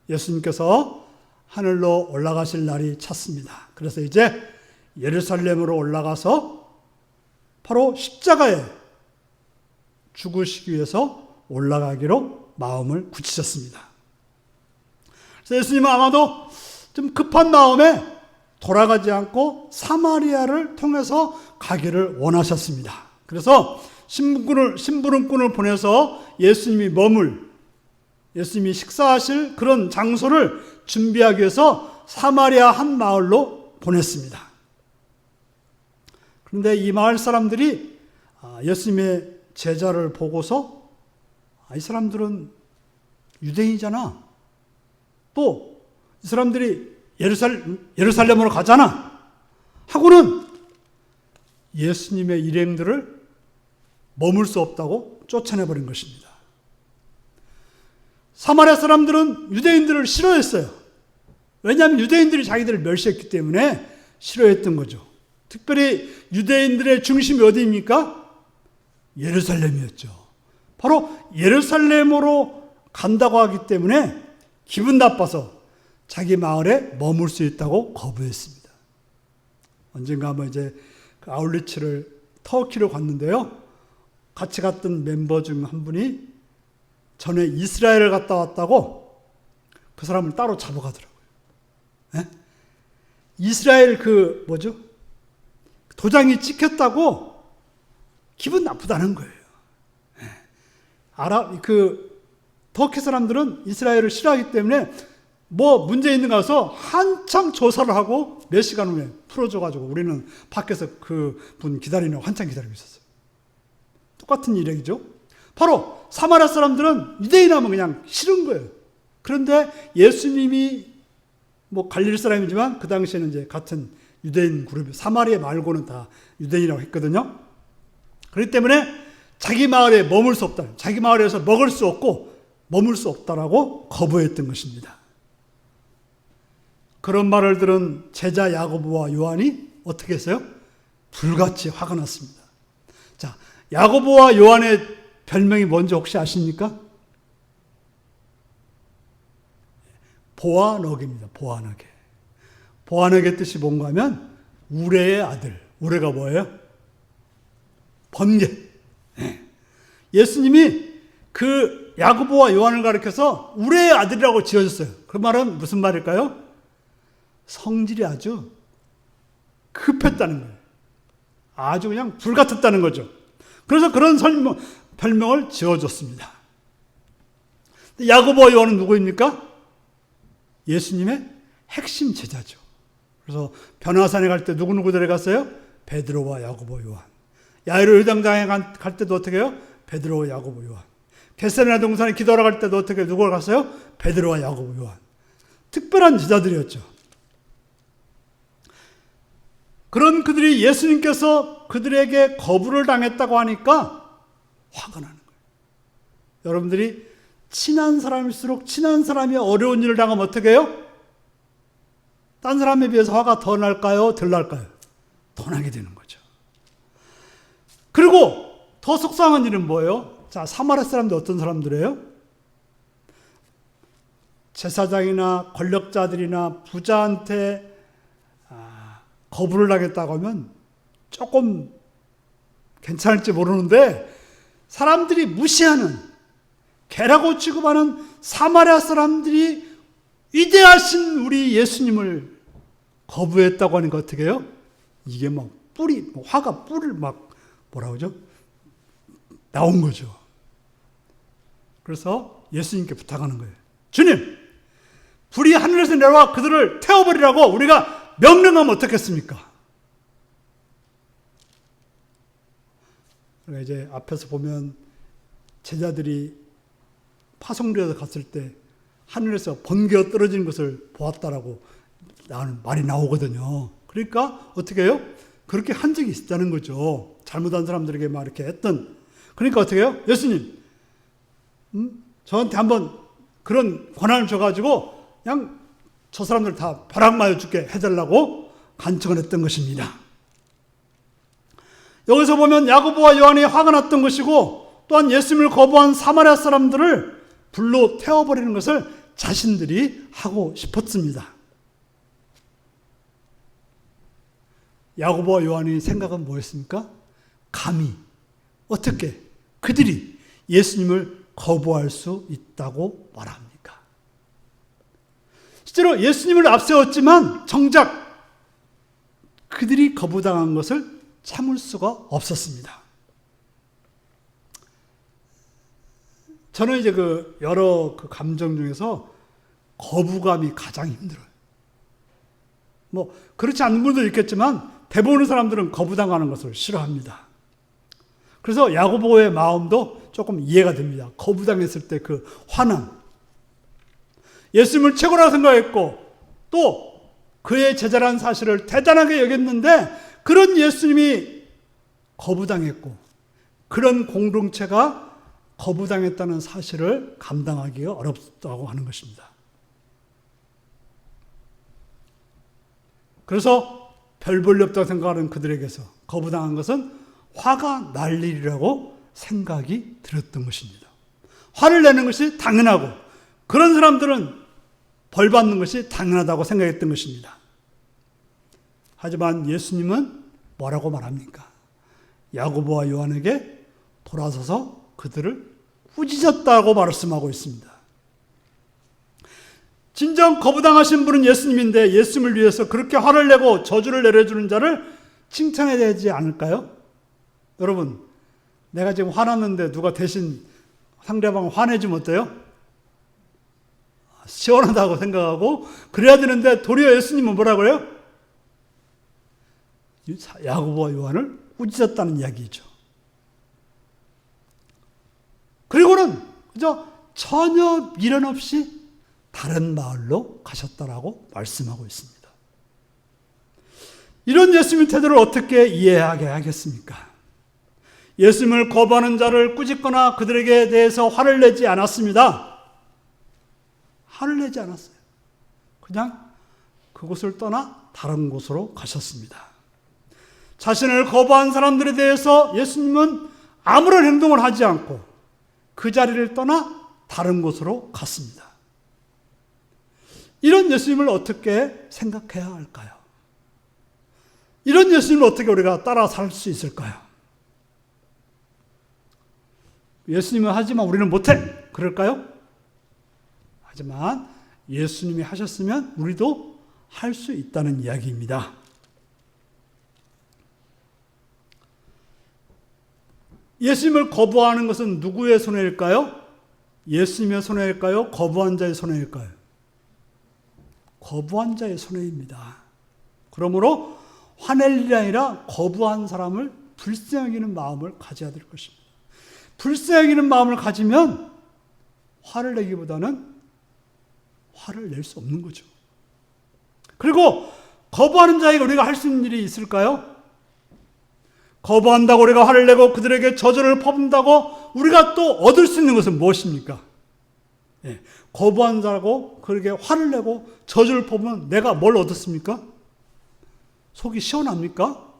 A: 예수님께서 하늘로 올라가실 날이 찼습니다. 그래서 이제 예루살렘으로 올라가서 바로 십자가에 죽으시기 위해서 올라가기로 마음을 굳히셨습니다. 그래서 예수님은 아마도 좀 급한 마음에 돌아가지 않고 사마리아를 통해서 가기를 원하셨습니다. 그래서 심부름꾼을 보내서 예수님이 식사하실 그런 장소를 준비하기 위해서 사마리아 한 마을로 보냈습니다. 그런데 이 마을 사람들이 예수님의 제자를 보고서 이 사람들은 유대인이잖아. 또 이 사람들이 예루살렘으로 가잖아. 하고는 예수님의 일행들을 머물 수 없다고 쫓아내버린 것입니다. 사마리아 사람들은 유대인들을 싫어했어요. 왜냐하면 유대인들이 자기들을 멸시했기 때문에 싫어했던 거죠. 특별히 유대인들의 중심이 어디입니까? 예루살렘이었죠. 바로 예루살렘으로 간다고 하기 때문에 기분 나빠서 자기 마을에 머물 수 있다고 거부했습니다. 언젠가 한번 이제 그 아울리츠를 터키로 갔는데요. 같이 갔던 멤버 중 한 분이 전에 이스라엘을 갔다 왔다고 그 사람을 따로 잡아가더라고요. 네? 이스라엘 도장이 찍혔다고 기분 나쁘다는 거예요. 터키 사람들은 이스라엘을 싫어하기 때문에 문제 있는 가 가서 한참 조사를 하고 몇 시간 후에 풀어줘가지고 우리는 밖에서 그분 기다리느라고 한참 기다리고 있었어요. 똑같은 일이죠. 바로 사마리아 사람들은 유대인 하면 그냥 싫은 거예요. 그런데 예수님이 갈릴 사람이지만 그 당시에는 이제 같은 유대인 그룹이 사마리아 말고는 다 유대인이라고 했거든요. 그렇기 때문에 자기 마을에 머물 수 없다. 자기 마을에서 먹을 수 없고 머물 수 없다라고 거부했던 것입니다. 그런 말을 들은 제자 야고보와 요한이 어떻게 했어요? 불같이 화가 났습니다. 자, 야고보와 요한의 별명이 뭔지 혹시 아십니까? 보아너게입니다. 보아너게. 보아너게 뜻이 뭔가 하면 우레의 아들. 우레가 뭐예요? 번개. 예수님이 그 야고보와 요한을 가리켜서 우리의 아들이라고 지어줬어요. 그 말은 무슨 말일까요? 성질이 아주 급했다는 거예요. 아주 그냥 불같았다는 거죠. 그래서 그런 별명을 지어줬습니다. 야고보와 요한은 누구입니까? 예수님의 핵심 제자죠. 그래서 변화산에 갈 때 누구 데려갔어요? 베드로와 야고보, 요한. 야이로 요단강에 갈 때도 어떻게 해요? 베드로와 야고보, 요한. 겟세마네 동산에 기도하러 갈 때도 어떻게 누구를 갔어요? 베드로와 야고보, 요한. 특별한 제자들이었죠. 그런 그들이 예수님께서 그들에게 거부를 당했다고 하니까 화가 나는 거예요. 여러분들이 친한 사람일수록 친한 사람이 어려운 일을 당하면 어떻게 해요? 딴 사람에 비해서 화가 더 날까요? 덜 날까요? 더 나게 되는 거죠. 그리고 더 속상한 일은 뭐예요? 자, 사마리아 사람들 어떤 사람들이에요? 제사장이나 권력자들이나 부자한테 거부를 하겠다고 하면 조금 괜찮을지 모르는데 사람들이 무시하는, 개라고 취급하는 사마리아 사람들이 위대하신 우리 예수님을 거부했다고 하니까 어떻게 해요? 이게 막 화가 뿔을 막 뭐라 그러죠? 나온 거죠. 그래서 예수님께 부탁하는 거예요. 주님, 불이 하늘에서 내려와 그들을 태워버리라고 우리가 명령하면 어떻겠습니까? 그러니까 이제 앞에서 보면 제자들이 파송되어서 갔을 때 하늘에서 번개가 떨어지는 것을 보았다라고 말이 나오거든요. 그러니까 어떻게 해요? 그렇게 한 적이 있다는 거죠. 잘못한 사람들에게 막 이렇게 했던. 그러니까 어떻게 해요? 예수님, 저한테 한번 그런 권한을 줘가지고 그냥 저 사람들 다 벼락 맞아 죽게 해달라고 간청을 했던 것입니다. 여기서 보면 야고보와 요한이 화가 났던 것이고 또한 예수님을 거부한 사마리아 사람들을 불로 태워버리는 것을 자신들이 하고 싶었습니다. 야고보와 요한의 생각은 뭐였습니까? 감히 어떻게 그들이 예수님을 거부할 수 있다고 말합니까? 실제로 예수님을 앞세웠지만 정작 그들이 거부당한 것을 참을 수가 없었습니다. 저는 이제 여러 감정 중에서 거부감이 가장 힘들어요. 그렇지 않은 분도 있겠지만 대부분의 사람들은 거부당하는 것을 싫어합니다. 그래서 야고보의 마음도 조금 이해가 됩니다. 거부당했을 때 그 화남. 예수님을 최고라고 생각했고 또 그의 제자라는 사실을 대단하게 여겼는데 그런 예수님이 거부당했고 그런 공동체가 거부당했다는 사실을 감당하기가 어렵다고 하는 것입니다. 그래서 별 볼 일 없다고 생각하는 그들에게서 거부당한 것은 화가 날 일이라고 생각이 들었던 것입니다. 화를 내는 것이 당연하고 그런 사람들은 벌 받는 것이 당연하다고 생각했던 것입니다. 하지만 예수님은 뭐라고 말합니까? 야고보와 요한에게 돌아서서 그들을 꾸짖었다고 말씀하고 있습니다. 진정 거부당하신 분은 예수님인데 예수님을 위해서 그렇게 화를 내고 저주를 내려주는 자를 칭찬해야 되지 않을까요? 여러분, 내가 지금 화났는데 누가 대신 상대방을 화내주면 어때요? 시원하다고 생각하고 그래야 되는데 도리어 예수님은 뭐라고 해요? 야고보와 요한을 꾸짖었다는 이야기죠. 그리고는 그저 전혀 미련 없이 다른 마을로 가셨다라고 말씀하고 있습니다. 이런 예수님의 태도를 어떻게 이해하게 하겠습니까? 예수님을 거부하는 자를 꾸짖거나 그들에게 대해서 화를 내지 않았습니다. 화를 내지 않았어요. 그냥 그곳을 떠나 다른 곳으로 가셨습니다. 자신을 거부한 사람들에 대해서 예수님은 아무런 행동을 하지 않고 그 자리를 떠나 다른 곳으로 갔습니다. 이런 예수님을 어떻게 생각해야 할까요? 이런 예수님을 어떻게 우리가 따라 살 수 있을까요? 예수님은 하지만 우리는 못해. 그럴까요? 하지만 예수님이 하셨으면 우리도 할 수 있다는 이야기입니다. 예수님을 거부하는 것은 누구의 손해일까요? 예수님의 손해일까요? 거부한 자의 손해일까요? 거부한 자의 손해입니다. 그러므로 화낼 일이 아니라 거부한 사람을 불쌍히 여기는 마음을 가져야 될 것입니다. 불쌍히 여기는 마음을 가지면 화를 내기보다는 화를 낼 수 없는 거죠. 그리고 거부하는 자에게 우리가 할 수 있는 일이 있을까요? 거부한다고 우리가 화를 내고 그들에게 저주를 퍼붓는다고 우리가 또 얻을 수 있는 것은 무엇입니까? 거부한 자라고 그에게 화를 내고 저주를 퍼부으면 내가 뭘 얻었습니까? 속이 시원합니까?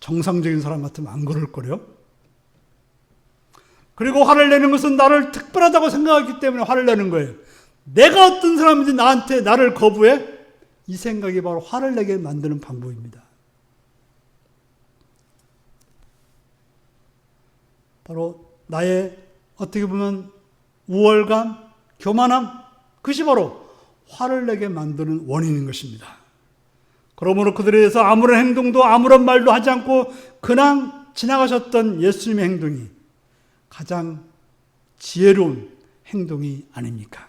A: 정상적인 사람 같으면 안 그럴 거래요. 그리고 화를 내는 것은 나를 특별하다고 생각하기 때문에 화를 내는 거예요. 내가 어떤 사람인지 나한테 나를 거부해? 이 생각이 바로 화를 내게 만드는 방법입니다. 바로 나의 어떻게 보면 우월감, 교만함, 그것이 바로 화를 내게 만드는 원인인 것입니다. 그러므로 그들에 대해서 아무런 행동도 아무런 말도 하지 않고 그냥 지나가셨던 예수님의 행동이 가장 지혜로운 행동이 아닙니까?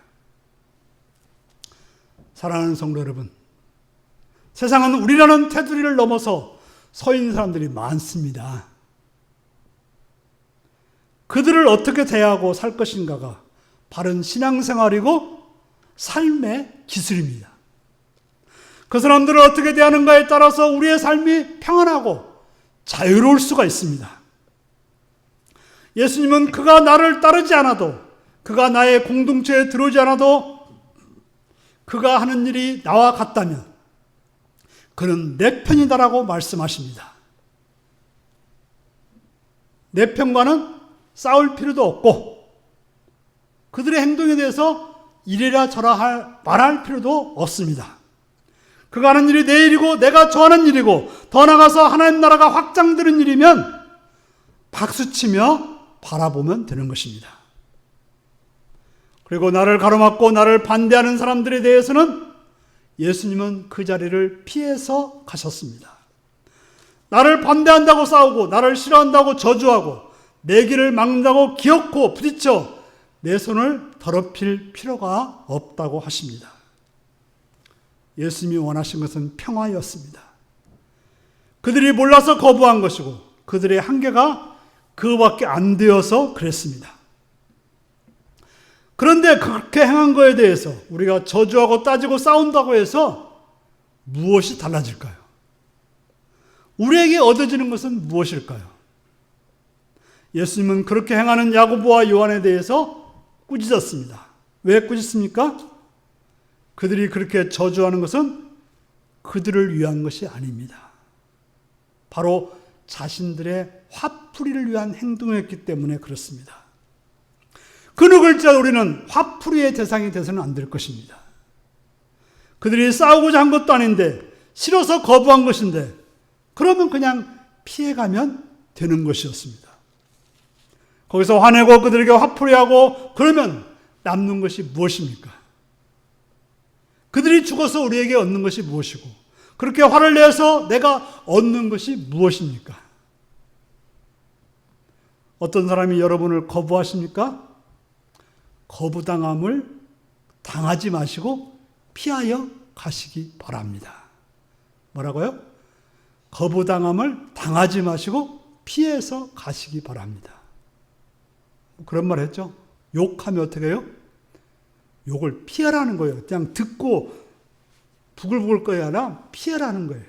A: 사랑하는 성도 여러분, 세상은 우리라는 테두리를 넘어서 서 있는 사람들이 많습니다. 그들을 어떻게 대하고 살 것인가가 바른 신앙생활이고 삶의 기술입니다. 그 사람들을 어떻게 대하는가에 따라서 우리의 삶이 평안하고 자유로울 수가 있습니다. 예수님은 그가 나를 따르지 않아도, 그가 나의 공동체에 들어오지 않아도 그가 하는 일이 나와 같다면 그는 내 편이다라고 말씀하십니다. 내 편과는 싸울 필요도 없고 그들의 행동에 대해서 이래라 저라 말할 필요도 없습니다. 그가 하는 일이 내 일이고 내가 좋아하는 일이고 더 나아가서 하나님 나라가 확장되는 일이면 박수치며 바라보면 되는 것입니다. 그리고 나를 가로막고 나를 반대하는 사람들에 대해서는 예수님은 그 자리를 피해서 가셨습니다. 나를 반대한다고 싸우고 나를 싫어한다고 저주하고 내 길을 막는다고 기어코 부딪혀 내 손을 더럽힐 필요가 없다고 하십니다. 예수님이 원하신 것은 평화였습니다. 그들이 몰라서 거부한 것이고 그들의 한계가 그거밖에 안 되어서 그랬습니다. 그런데 그렇게 행한 거에 대해서 우리가 저주하고 따지고 싸운다고 해서 무엇이 달라질까요? 우리에게 얻어지는 것은 무엇일까요? 예수님은 그렇게 행하는 야고보와 요한에 대해서 꾸짖었습니다. 왜 꾸짖습니까? 그들이 그렇게 저주하는 것은 그들을 위한 것이 아닙니다. 바로 자신들의 화풀이를 위한 행동이었기 때문에 그렇습니다. 그 누굴지라도 우리는 화풀이의 대상이 돼서는 안 될 것입니다. 그들이 싸우고자 한 것도 아닌데 싫어서 거부한 것인데 그러면 그냥 피해가면 되는 것이었습니다. 거기서 화내고 그들에게 화풀이하고 그러면 남는 것이 무엇입니까? 그들이 죽어서 우리에게 얻는 것이 무엇이고 그렇게 화를 내서 내가 얻는 것이 무엇입니까? 어떤 사람이 여러분을 거부하십니까? 거부당함을 당하지 마시고 피하여 가시기 바랍니다. 뭐라고요? 거부당함을 당하지 마시고 피해서 가시기 바랍니다. 그런 말 했죠? 욕하면 어떻게 해요? 욕을 피하라는 거예요. 그냥 듣고 부글부글 거야 아니라 피하라는 거예요.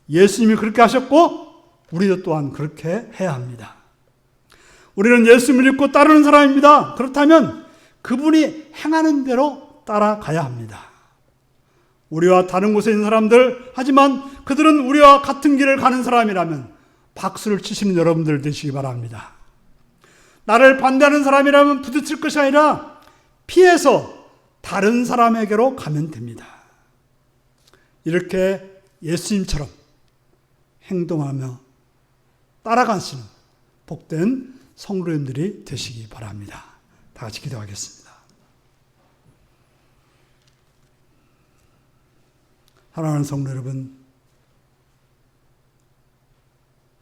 A: 예수님이 그렇게 하셨고 우리도 또한 그렇게 해야 합니다. 우리는 예수님을 믿고 따르는 사람입니다. 그렇다면 그분이 행하는 대로 따라가야 합니다. 우리와 다른 곳에 있는 사람들, 하지만 그들은 우리와 같은 길을 가는 사람이라면 박수를 치시는 여러분들 되시기 바랍니다. 나를 반대하는 사람이라면 부딪힐 것이 아니라 피해서 다른 사람에게로 가면 됩니다. 이렇게 예수님처럼 행동하며 따라가시는 복된 성도님들이 되시기 바랍니다. 다 같이 기도하겠습니다. 사랑하는 성도 여러분,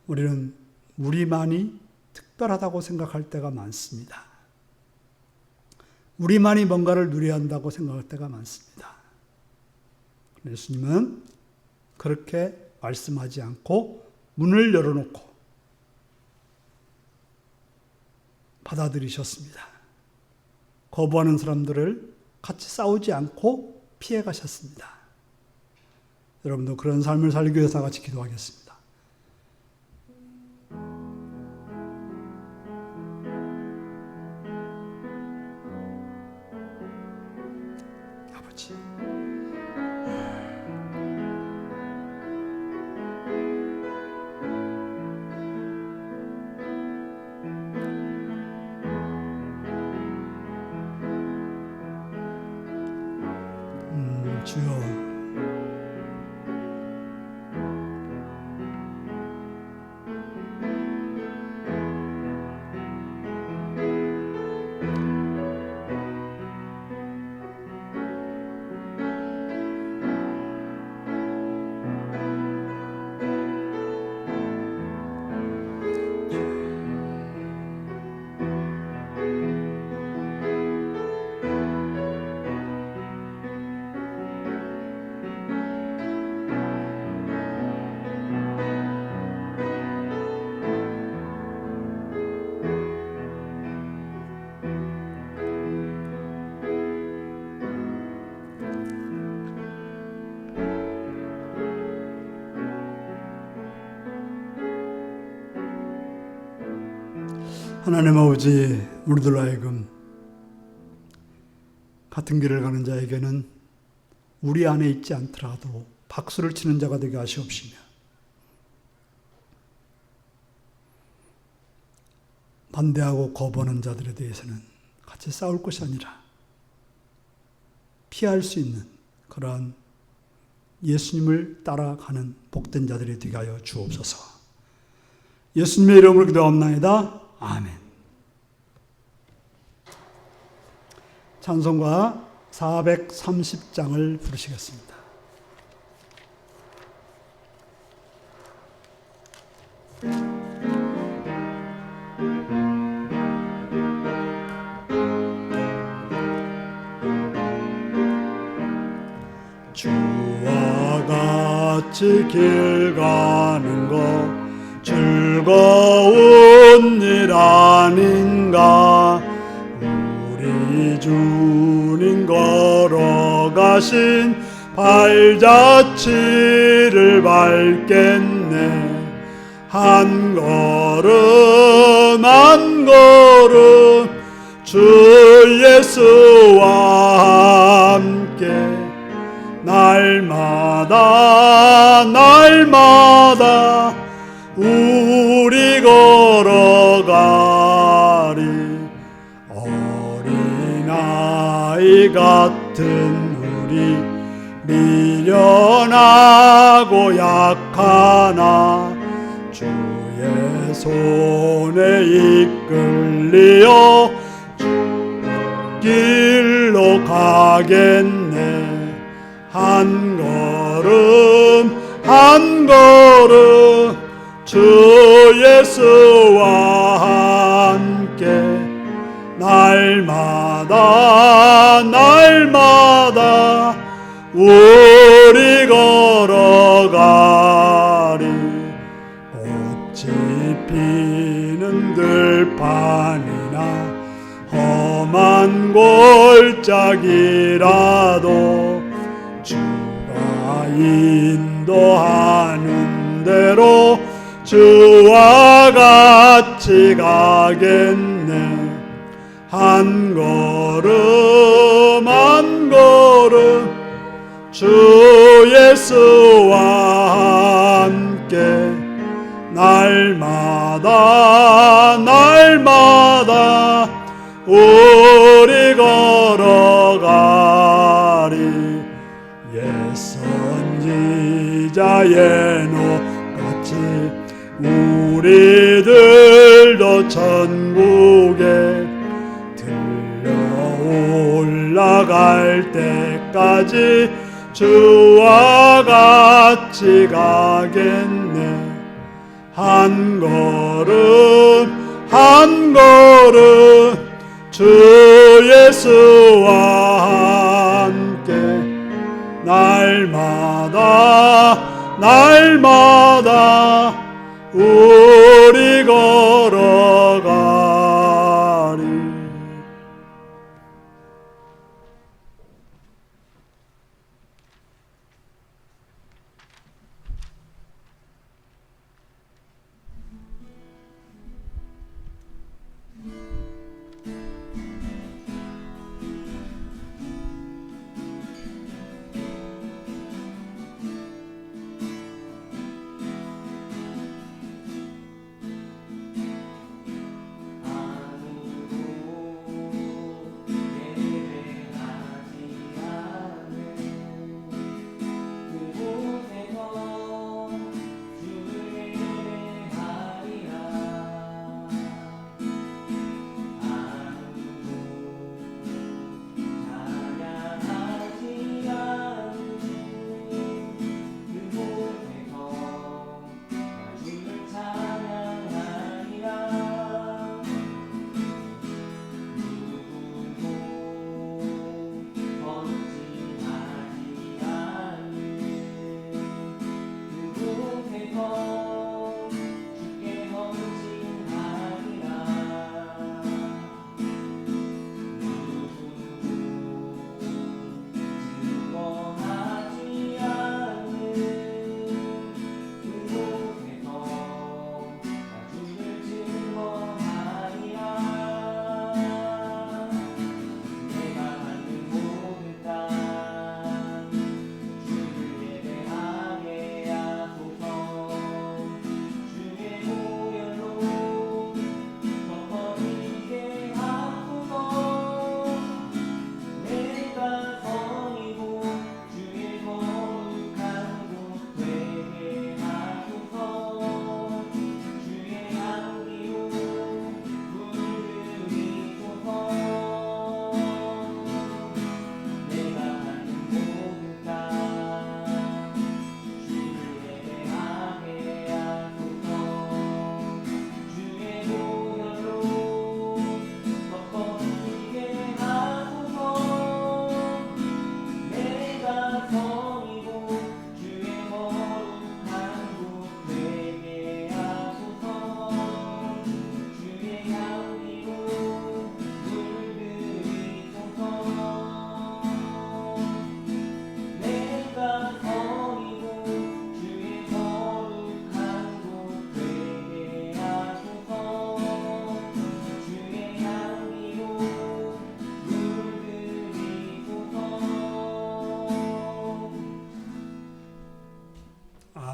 A: 우리는 우리만이 특별하다고 생각할 때가 많습니다. 우리만이 뭔가를 누려야 한다고 생각할 때가 많습니다. 예수님은 그렇게 말씀하지 않고 문을 열어놓고 받아들이셨습니다. 거부하는 사람들을 같이 싸우지 않고 피해 가셨습니다. 여러분도 그런 삶을 살기 위해서 같이 기도하겠습니다. 아버지, 주여, 하나님 아버지, 우리들로 하여금 같은 길을 가는 자에게는 우리 안에 있지 않더라도 박수를 치는 자가 되게 하시옵시며, 반대하고 거부하는 자들에 대해서는 같이 싸울 것이 아니라 피할 수 있는 그러한 예수님을 따라가는 복된 자들이 되게 하여 주옵소서. 예수님의 이름으로 기도합나이다. 아멘. 찬송가 430장을 부르시겠습니다. 주와 같이 길 가는 것 즐거운 일 아닌가. 우리 주님 걸어가신 발자취를 밟겠네. 한 걸음 한 걸음 주 예수와 함께 날마다 날마다 우리 걸어가리. 어린아이 같은 우리 미련하고 약하나 주의 손에 이끌리어 길로 가겠네. 한 걸음 한 걸음 주 예수와 함께 날마다 날마다 우리 걸어가리. 꽃이 피는 들판이나 험한 골짜기라도 주가 인도하는 대로 주와 같이 가겠네. 한 걸음 한 걸음 주 예수와 함께 날마다 날마다 우리 걸어가리. 옛 선지자 에녹같이 우리들 올라갈 때까지 주와 같이 가겠네. 한 걸음 한 걸음 주 예수와 함께 날마다 우리 걸어가리.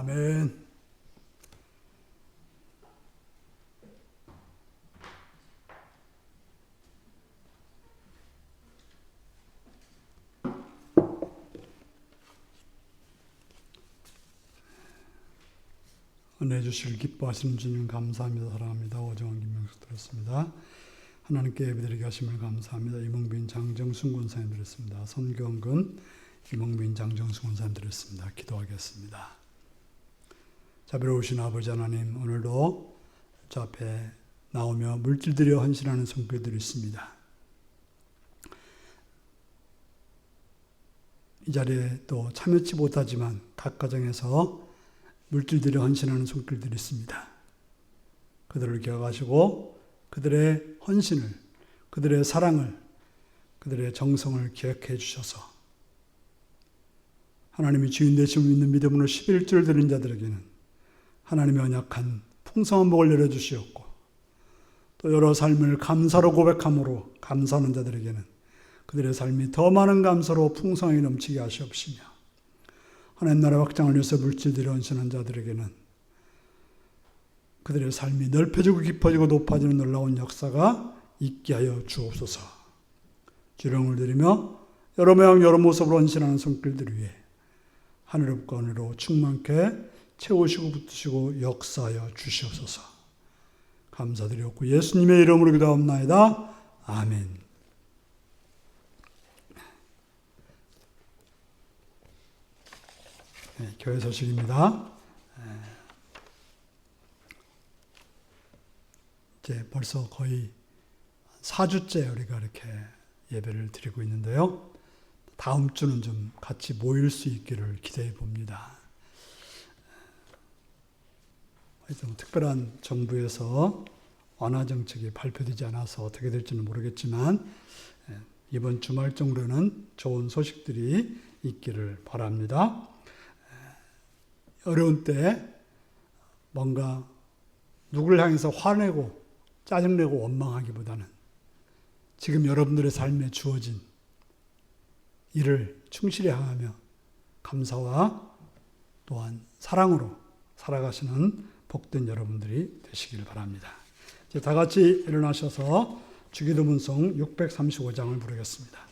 A: 아멘. 은혜 주실 기뻐하시는 주님 감사합니다. 사랑합니다. 오정원 김명숙 들었습니다. 하나님께 예배드리게 하심을 감사합니다. 이몽빈 장정순 권사님 들었습니다. 선경근 이몽빈 장정순 권사님 들었습니다. 기도하겠습니다. 자비로우신 아버지 하나님, 오늘도 저 앞에 나오며 물질들여 헌신하는 손길들이 있습니다. 이 자리에 또 참여치 못하지만 각 가정에서 물질들여 헌신하는 손길들이 있습니다. 그들을 기억하시고 그들의 헌신을, 그들의 사랑을, 그들의 정성을 기억해 주셔서 하나님이 주인 되심을 믿는 믿음으로 11조를 드린 자들에게는 하나님의 언약한 풍성한 복을 내려주시었고, 또 여러 삶을 감사로 고백함으로 감사하는 자들에게는 그들의 삶이 더 많은 감사로 풍성하게 넘치게 하시옵시며, 하나님 나라 확장을 위해서 물질들을 헌신한 자들에게는 그들의 삶이 넓혀지고 깊어지고 높아지는 놀라운 역사가 있게 하여 주옵소서. 주령을 드리며 여러 모양 여러 모습으로 헌신하는 손길들 위해 하늘업과 은혜로 충만케 채우시고 붙으시고 역사하여 주시옵소서. 감사드렸고 예수님의 이름으로 기도합나이다. 아멘. 교회 소식입니다. 이제 벌써 거의 4주째 우리가 이렇게 예배를 드리고 있는데요. 다음 주는 좀 같이 모일 수 있기를 기대해 봅니다. 특별한 정부에서 완화 정책이 발표되지 않아서 어떻게 될지는 모르겠지만 이번 주말 정도는 좋은 소식들이 있기를 바랍니다. 어려운 때 뭔가 누구를 향해서 화내고 짜증내고 원망하기보다는 지금 여러분들의 삶에 주어진 일을 충실히 행하며 감사와 또한 사랑으로 살아가시는 복된 여러분들이 되시길 바랍니다. 이제 다 같이 일어나셔서 주기도문송 635장을 부르겠습니다.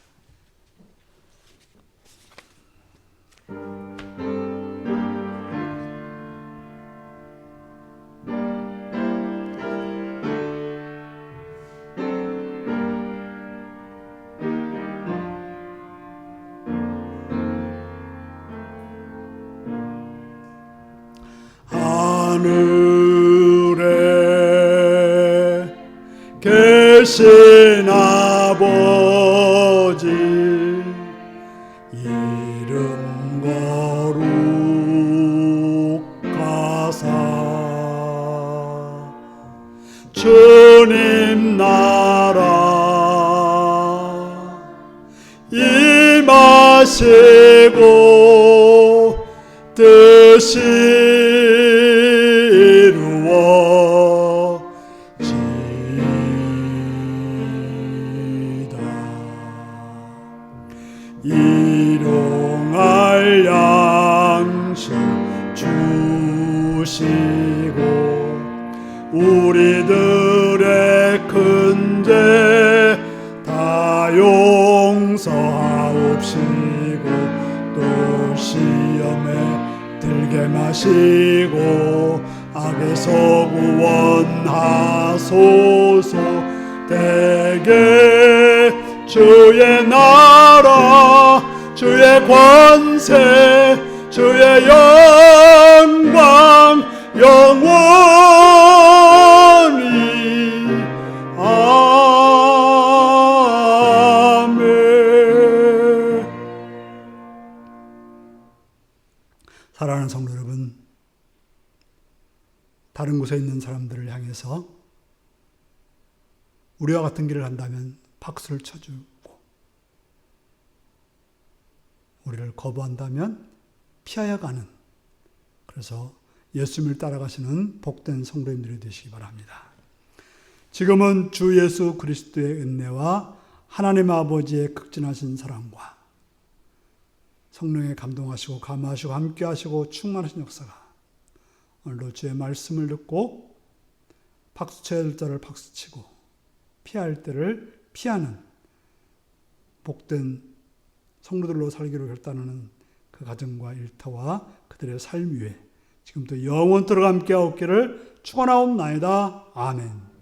A: 하늘에 계신 아버지 이름 거룩하사 주님 나라 임하시고 뜻이 일용할 양식 주시고 우리들의 큰 죄 다 용서하옵시고 또 시험에 들게 마시고 악에서 구원하소서. 대개 주의 나라 주의 권세 주의 영광 영원히 아멘. 사랑하는 성도 여러분, 다른 곳에 있는 사람들을 향해서 우리와 같은 길을 간다면 박수를 쳐주고 우리를 거부한다면 피하여 가는, 그래서 예수님을 따라가시는 복된 성도님들이 되시기 바랍니다. 지금은 주 예수 그리스도의 은혜와 하나님 아버지의 극진하신 사랑과 성령에 감동하시고 감화하시고 함께하시고 충만하신 역사가 오늘도 주의 말씀을 듣고 박수쳐야 될 때를 박수치고 피할 때를 피하는 복된 성도들로 살기로 결단하는 그 가정과 일터와 그들의 삶 위에 지금부터 영원토록 함께하옵기를 축원하옵나이다. 아멘.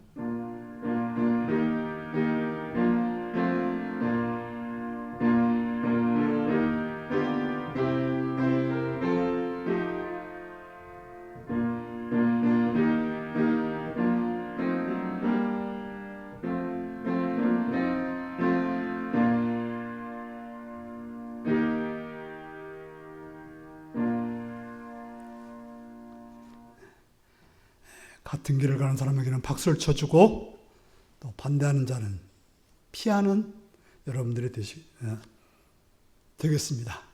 A: 같은 길을 가는 사람에게는 박수를 쳐주고 또 반대하는 자는 피하는 여러분들이 되겠습니다.